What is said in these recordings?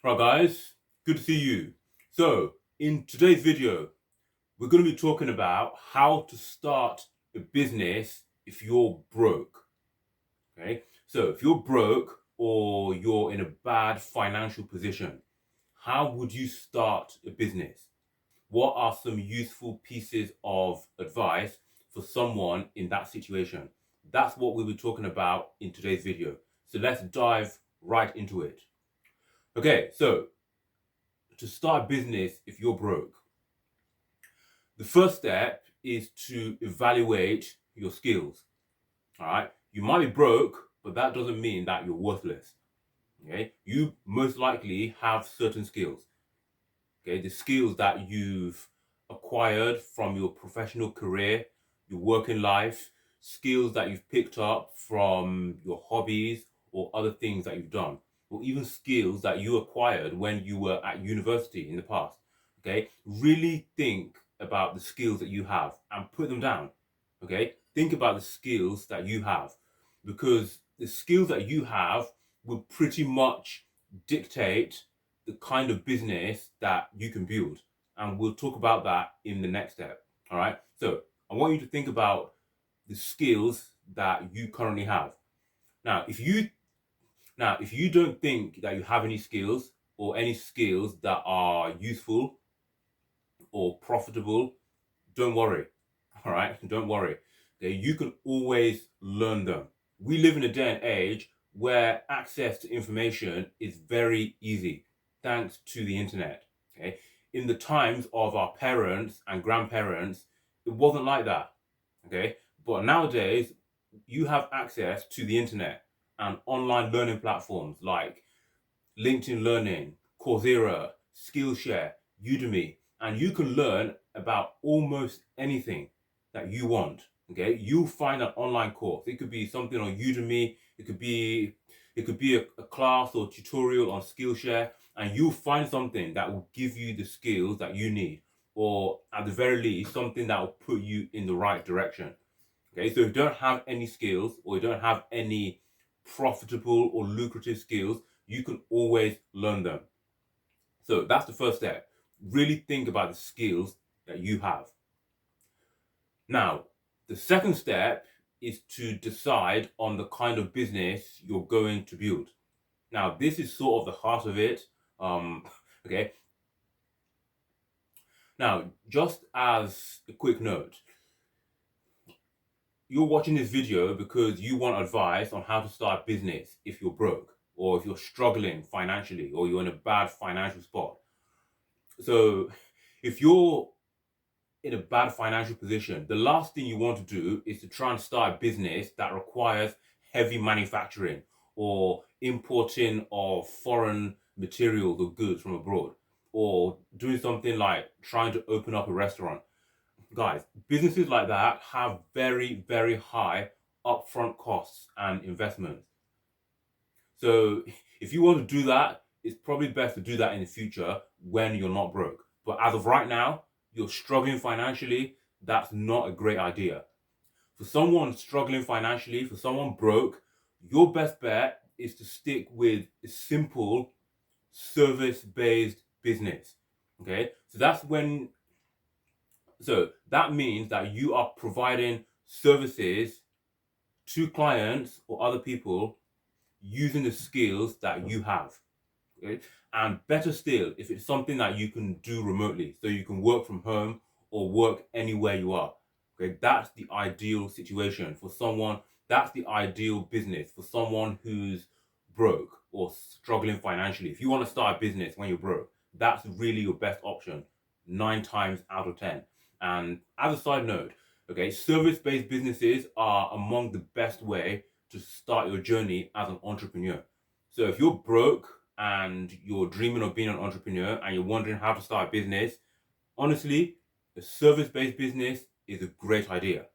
Right guys, good to see you. So in today's video, we're going to be talking about how to start a business if you're broke. Okay, so if you're broke or you're in a bad financial position, how would you start a business? What are some useful pieces of advice for someone in that situation? That's what we'll be talking about in today's video. So let's dive right into it. Okay, so to start a business if you're broke, the first step is to evaluate your skills. All right, you might be broke, but that doesn't mean that you're worthless. Okay, you most likely have certain skills. Okay, the skills that you've acquired from your professional career, your working life, skills that you've picked up from your hobbies or other things that you've done, or even skills that you acquired when you were at university in the past. Okay, really think about the skills that you have and put them down. Okay, think about the skills that you have, because the skills that you have will pretty much dictate the kind of business that you can build. And we'll talk about that in the next step. All right. So I want you to think about the skills that you currently have. Now, if you don't think that you have any skills or any skills that are useful or profitable, don't worry. All right. Don't worry. Okay, you can always learn them. We live in a day and age where access to information is very easy thanks to the internet. Okay, in the times of our parents and grandparents, it wasn't like that. Okay, but nowadays you have access to the internet and online learning platforms like LinkedIn Learning, Coursera, Skillshare, Udemy, and you can learn about almost anything that you want. Okay, you'll find an online course. It could be something on Udemy. It could be a class or tutorial on Skillshare, and you'll find something that will give you the skills that you need, or at the very least, something that will put you in the right direction. Okay, so if you don't have any skills or you don't have any profitable or lucrative skills, you can always learn them. So that's the first step. Really think about the skills that you have. Now, the second step is to decide on the kind of business you're going to build. Now, this is sort of the heart of it. Okay. Now, just as a quick note, you're watching this video because you want advice on how to start a business if you're broke, or if you're struggling financially, or you're in a bad financial spot. So if you're in a bad financial position, the last thing you want to do is to try and start a business that requires heavy manufacturing or importing of foreign materials or goods from abroad, or doing something like trying to open up a restaurant. Guys, businesses like that have very, very high upfront costs and investments. So if you want to do that, it's probably best to do that in the future when you're not broke. But as of right now, you're struggling financially, that's not a great idea. For someone struggling financially, for someone broke, your best bet is to stick with a simple service-based business. Okay? So that means that you are providing services to clients or other people using the skills that you have. Okay? And better still, if it's something that you can do remotely, so you can work from home or work anywhere you are. Okay, that's the ideal situation for someone. That's the ideal business for someone who's broke or struggling financially. If you want to start a business when you're broke, that's really your best option 9 times out of 10. And as a side note, okay, service-based businesses are among the best way to start your journey as an entrepreneur. So if you're broke and you're dreaming of being an entrepreneur and you're wondering how to start a business, honestly, a service-based business is a great idea.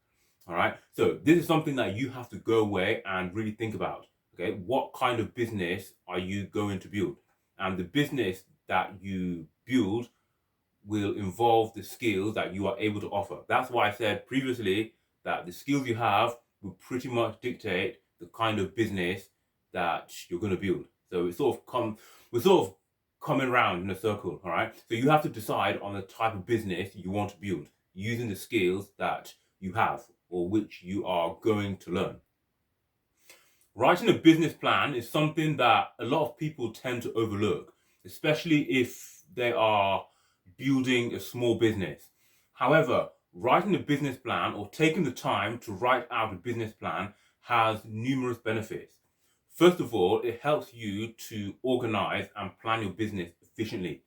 All right. So this is something that you have to go away and really think about. Okay. What kind of business are you going to build? And the business that you build will involve the skills that you are able to offer. That's why I said previously that the skills you have will pretty much dictate the kind of business that you're going to build. So we're sort of coming round in a circle, all right? So you have to decide on the type of business you want to build using the skills that you have or which you are going to learn. Writing a business plan is something that a lot of people tend to overlook, especially if they are building a small business. However, writing a business plan or taking the time to write out a business plan has numerous benefits. First of all, it helps you to organize and plan your business efficiently.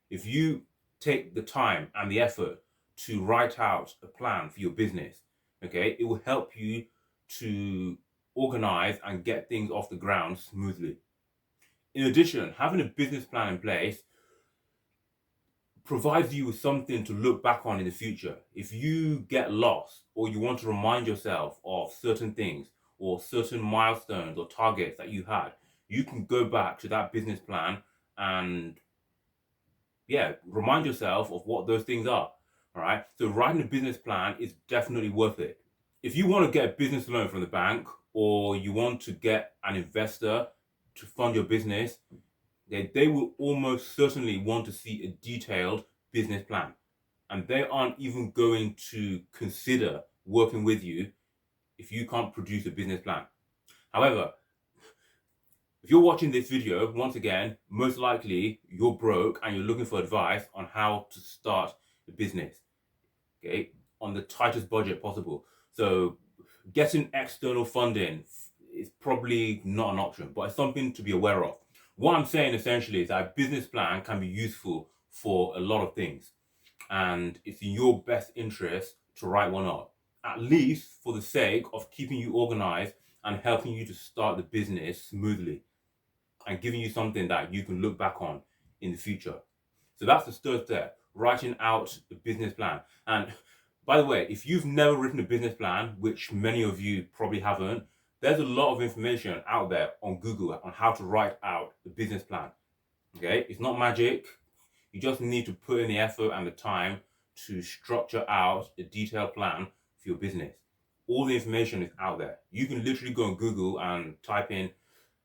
If you take the time and the effort to write out a plan for your business, okay, it will help you to organize and get things off the ground smoothly. In addition, having a business plan in place provides you with something to look back on in the future. If you get lost or you want to remind yourself of certain things or certain milestones or targets that you had, you can go back to that business plan and remind yourself of what those things are. All right. So writing a business plan is definitely worth it. If you want to get a business loan from the bank or you want to get an investor to fund your business, they will almost certainly want to see a detailed business plan. And they aren't even going to consider working with you if you can't produce a business plan. However, if you're watching this video, once again, most likely you're broke and you're looking for advice on how to start a business, okay, on the tightest budget possible. So getting external funding is probably not an option, but it's something to be aware of. What I'm saying essentially is that a business plan can be useful for a lot of things, and it's in your best interest to write one up, at least for the sake of keeping you organized and helping you to start the business smoothly and giving you something that you can look back on in the future. So that's the third step, writing out the business plan. And by the way, if you've never written a business plan, which many of you probably haven't, there's a lot of information out there on Google on how to write out the business plan. Okay, it's not magic. You just need to put in the effort and the time to structure out a detailed plan for your business. All the information is out there. You can literally go on Google and type in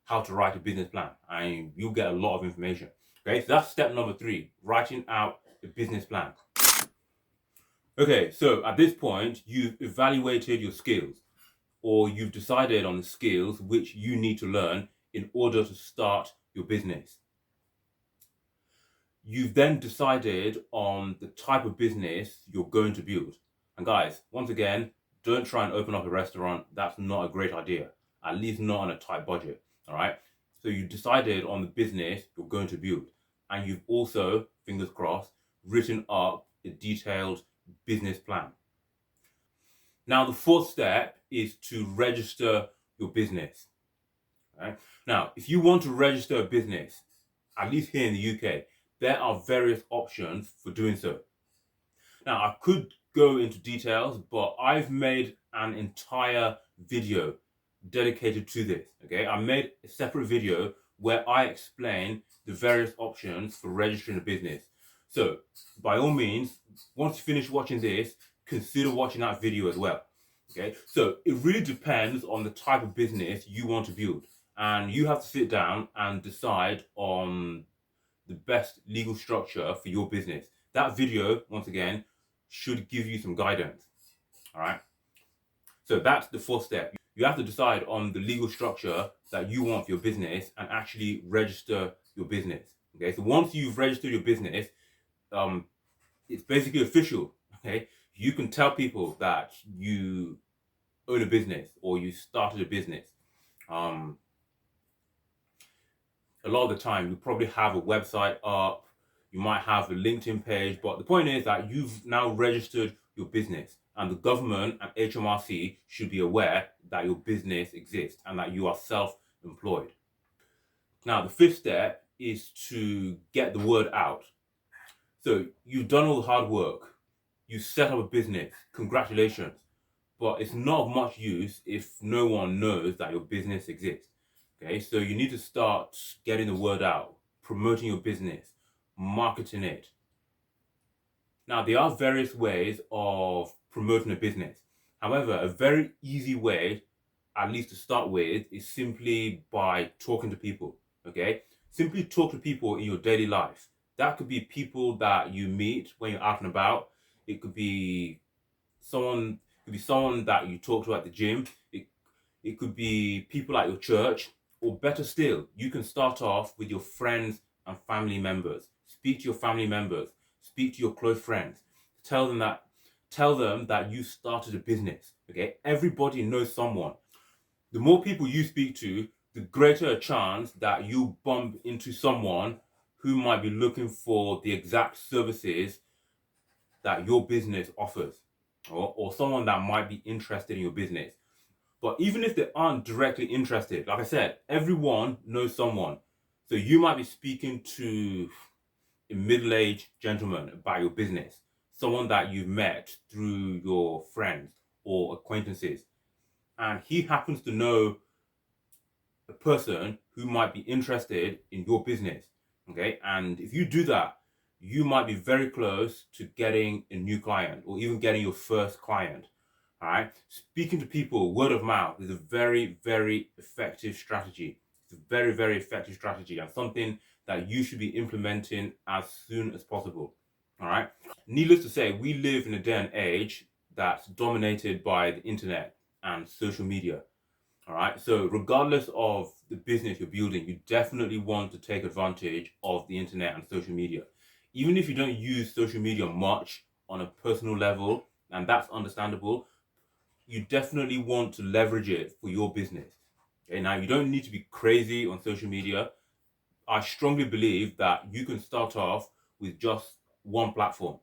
how to write a business plan and you'll get a lot of information. Okay, so that's step number 3, writing out the business plan. Okay, so at this point, you've evaluated your skills or you've decided on the skills which you need to learn in order to start your business. You've then decided on the type of business you're going to build. And guys, once again, don't try and open up a restaurant. That's not a great idea, at least not on a tight budget. All right. So you decided on the business you're going to build, and you've also, fingers crossed, written up a detailed business plan. Now, the fourth step is to register your business. Right? Now, if you want to register a business, at least here in the UK, there are various options for doing so. Now, I could go into details, but I've made an entire video dedicated to this, okay? I made a separate video where I explain the various options for registering a business. So, by all means, once you finish watching this, consider watching that video as well, okay? So, it really depends on the type of business you want to build. And you have to sit down and decide on the best legal structure for your business. That video, once again, should give you some guidance. All right. So that's the fourth step. You have to decide on the legal structure that you want for your business and actually register your business. Okay. So once you've registered your business, it's basically official. Okay. You can tell people that you own a business or you started a business. A lot of the time you probably have a website up, you might have a LinkedIn page, but the point is that you've now registered your business and the government and HMRC should be aware that your business exists and that you are self-employed. Now, the fifth step is to get the word out. So you've done all the hard work, you set up a business, congratulations, but it's not of much use if no one knows that your business exists. Okay, so you need to start getting the word out, promoting your business, marketing it. Now, there are various ways of promoting a business. However, a very easy way, at least to start with, is simply by talking to people. Okay, Simply talk to people in your daily life. That could be people that you meet when you're out and about. It could be someone that you talk to at the gym. It could be people at your church, or better still, you can start off with your friends and family members. Speak to your family members, speak to your close friends. Tell them that you started a business. Okay? Everybody knows someone. The more people you speak to, the greater a chance that you bump into someone who might be looking for the exact services that your business offers, or someone that might be interested in your business. But even if they aren't directly interested, like I said, everyone knows someone. So you might be speaking to a middle-aged gentleman about your business, someone that you've met through your friends or acquaintances, and he happens to know a person who might be interested in your business. Okay, and if you do that, you might be very close to getting a new client or even getting your first client. All right, speaking to people word of mouth is a very, very effective strategy. It's a very, very effective strategy, and something that you should be implementing as soon as possible. All right, needless to say, we live in a day and age that's dominated by the internet and social media. All right. So regardless of the business you're building, you definitely want to take advantage of the internet and social media. Even if you don't use social media much on a personal level, and that's understandable, you definitely want to leverage it for your business. Okay. Now, you don't need to be crazy on social media. I strongly believe that you can start off with just one platform.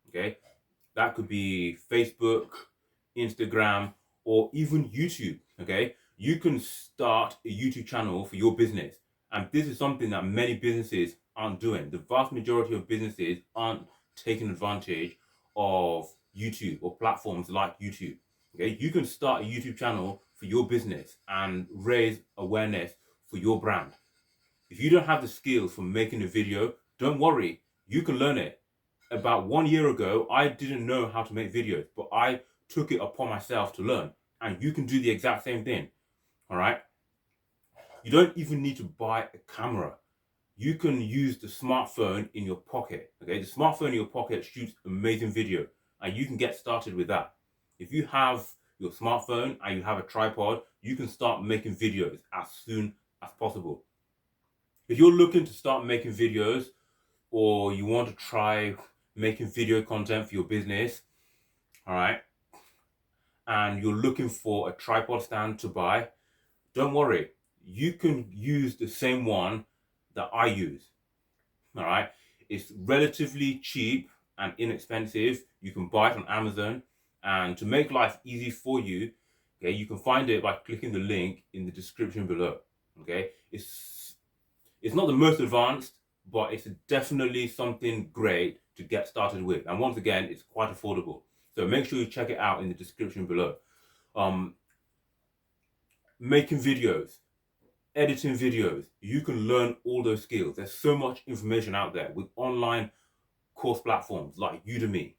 Okay. That could be Facebook, Instagram, or even YouTube. Okay. You can start a YouTube channel for your business. And this is something that many businesses aren't doing. The vast majority of businesses aren't taking advantage of YouTube or platforms like YouTube. Okay. You can start a YouTube channel for your business and raise awareness for your brand. If you don't have the skills for making a video, don't worry, you can learn it. About 1 year ago, I didn't know how to make videos, but I took it upon myself to learn. And you can do the exact same thing. All right. You don't even need to buy a camera. You can use the smartphone in your pocket. Okay. The smartphone in your pocket shoots amazing video, and you can get started with that. If you have your smartphone and you have a tripod, you can start making videos as soon as possible. If you're looking to start making videos, or you want to try making video content for your business, all right, and you're looking for a tripod stand to buy, don't worry, you can use the same one that I use. All right, it's relatively cheap and inexpensive. You can buy it on Amazon, and to make life easy for you, okay, you can find it by clicking the link in the description below. Okay, it's not the most advanced, but it's definitely something great to get started with. And once again, it's quite affordable. So make sure you check it out in the description below. Making videos, editing videos, you can learn all those skills. There's so much information out there with online course platforms like Udemy,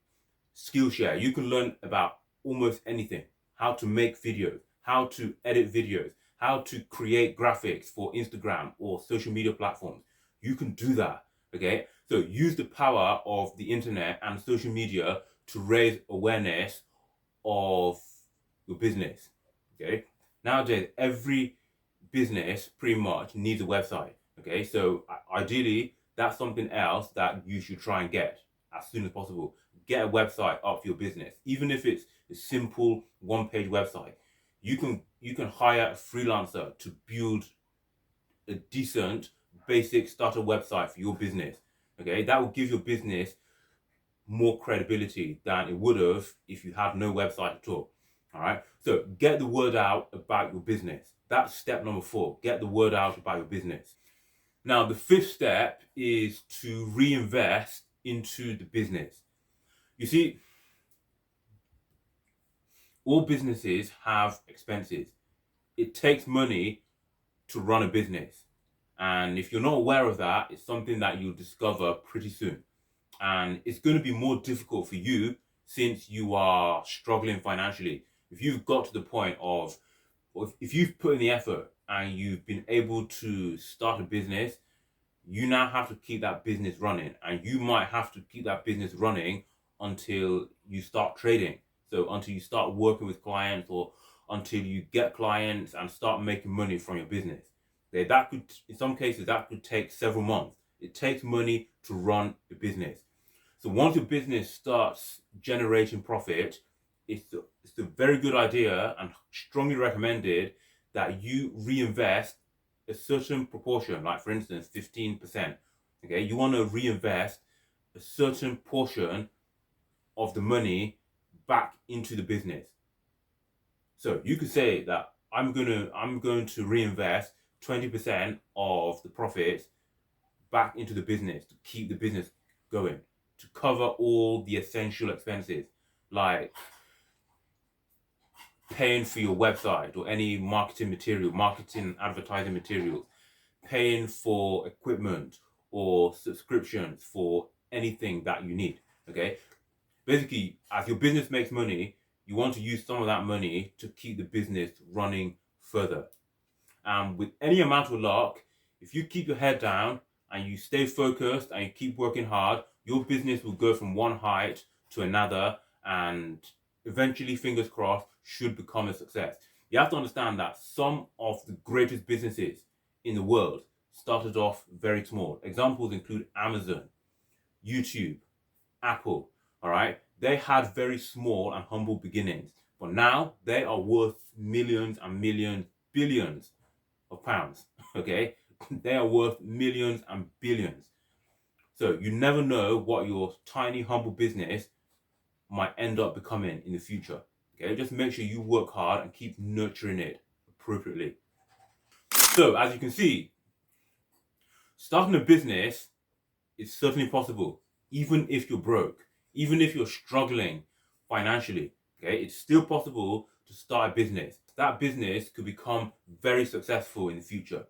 Skillshare. You can learn about almost anything. How to make videos, how to edit videos, how to create graphics for Instagram or social media platforms. You can do that. Okay. So use the power of the internet and social media to raise awareness of your business. Okay. Nowadays, every business pretty much needs a website. Okay. So ideally, that's something else that you should try and get as soon as possible. Get a website up for your business, even if it's a simple one-page website. You can hire a freelancer to build a decent basic starter website for your business. Okay, that will give your business more credibility than it would have if you had no website at all. All right, so get the word out about your business. That's step number 4. Get the word out about your business. Now, the 5th step is to reinvest into the business. You see, all businesses have expenses. It takes money to run a business. And if you're not aware of that, it's something that you'll discover pretty soon. And it's going to be more difficult for you since you are struggling financially. If you've got to the point of, or if you've put in the effort and you've been able to start a business, you now have to keep that business running, and you might have to keep that business running until you start trading. So until you start working with clients, or until you get clients and start making money from your business. Okay, that could, in some cases, that could take several months. It takes money to run a business. So once your business starts generating profit, it's a very good idea and strongly recommended that you reinvest a certain proportion, like for instance, 15%. Okay, you want to reinvest a certain portion of the money back into the business. So you could say that I'm going to reinvest 20% of the profits back into the business to keep the business going, to cover all the essential expenses like paying for your website or any marketing advertising materials, paying for equipment or subscriptions for anything that you need. Okay, basically, as your business makes money, you want to use some of that money to keep the business running further. And with any amount of luck, if you keep your head down and you stay focused and you keep working hard, your business will go from one height to another, and eventually, fingers crossed, should become a success. You have to understand that some of the greatest businesses in the world started off very small. Examples include Amazon, YouTube, Apple. All right, they had very small and humble beginnings, but now they are worth millions and millions, billions of pounds. Okay, they are worth millions and billions. So you never know what your tiny humble business might end up becoming in the future. Okay, just make sure you work hard and keep nurturing it appropriately. So as you can see, starting a business is certainly possible, even if you're broke, even if you're struggling financially. Okay, it's still possible to start a business. That business could become very successful in the future.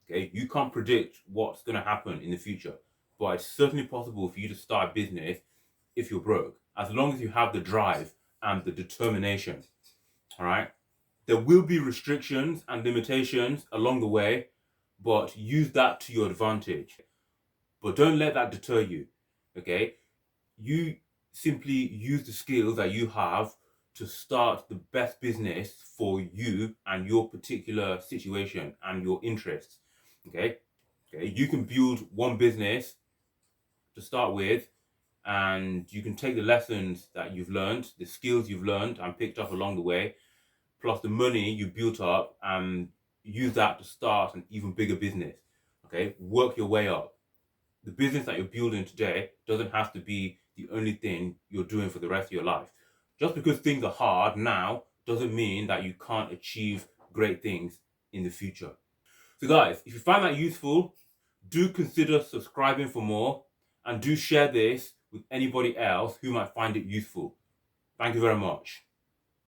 Okay, you can't predict what's going to happen in the future, but it's certainly possible for you to start a business if you're broke, as long as you have the drive and the determination. All right, there will be restrictions and limitations along the way, but use that to your advantage. But don't let that deter you. Okay, you simply use the skills that you have to start the best business for you and your particular situation and your interests. Okay, you can build one business to start with, and you can take the lessons that you've learned, the skills you've learned and picked up along the way, plus the money you built up, and use that to start an even bigger business. Okay, work your way up. The business that you're building today doesn't have to be the only thing you're doing for the rest of your life. Just because things are hard now doesn't mean that you can't achieve great things in the future. So guys, if you find that useful, do consider subscribing for more, and do share this with anybody else who might find it useful. Thank you very much.